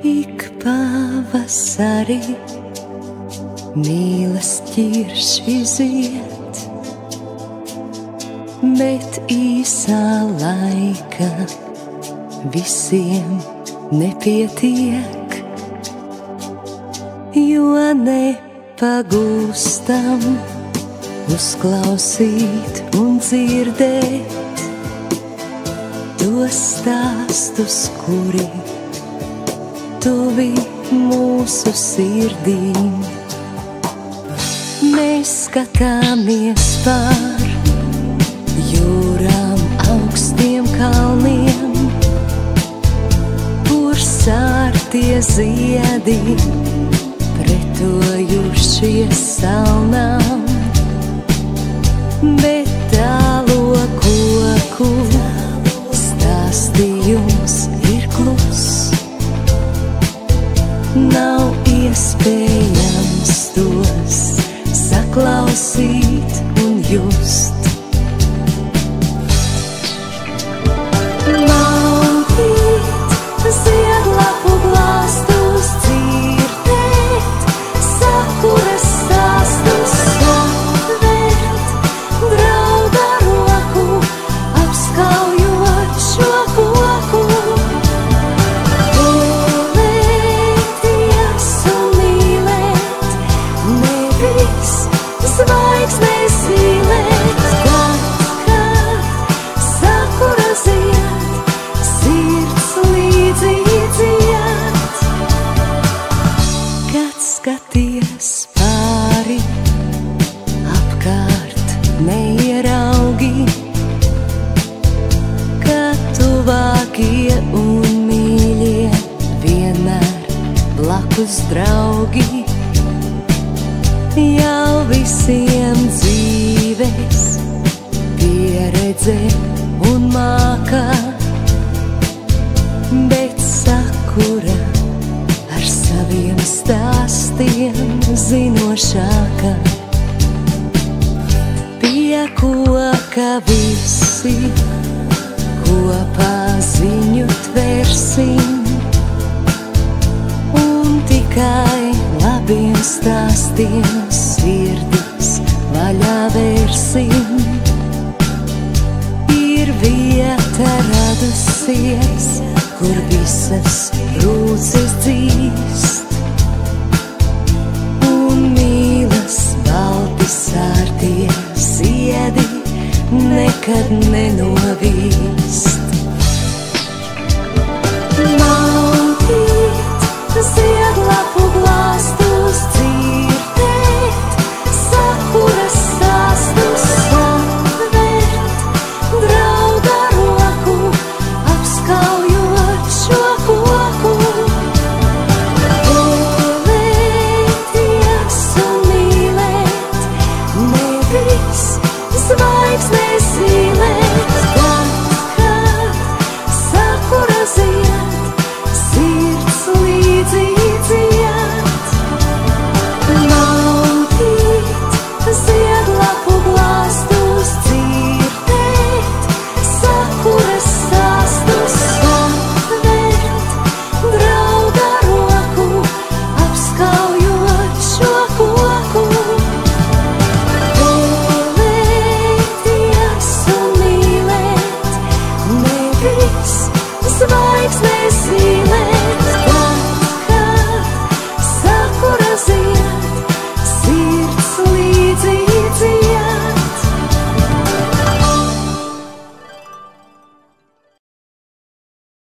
Ik pavasarī mīlas ķirši zied, bet īsā laika visiem nepietiek, jo nepagūstam uzklausīt un dzirdēt tos stāstus, kuri tuvi mūsu sirdīm. Mēs skatāmies pār jūrām, augstiem kalniem, kur sārtie ziedi pretojušies salnām, bet tālo koku stāstījums ir kluss. Nav iespējams tos saklausīt un just. Maldīt, ziedlapu glāstus dzirdēt, sakuras stāstus atvērt, drauga roku apskaujot šo koku. Zvaigznes zīmēt, kad sakura zied, sirds līdzi dzied. Kad skaties pāri, apkārt neieraugi, kad tuvākie un mīļie vienmēr blakus draugi. Jau visiem dzīves pieredze un māka, bet sakura ar saviem stāstiem zinošāka. Pie koka visi kopā ziņu tversim, un tikai labiem stāstiem sirdis vaļā vērsim. Ir vieta radusies, kur visas rūces dzīst, un mīlas balti sārtie ziedi nekad nenovīst. Maldīt, ziedlapu glāstus dzirdēt, sakuras stāstus atvērt, drauga roku apskaujot šo koku. Mīlēties un mīlēt, nevis zvaigznes zīmēt, kad sakura zied, sirds līdzi dzied. Maldīt, ziedlapu glāstus dzirdēt, sakuras stāstus atvērt, drauga roku apskaujot šo koku. Mīlēties un mīlēt, nevis zvaigznes zīmēt.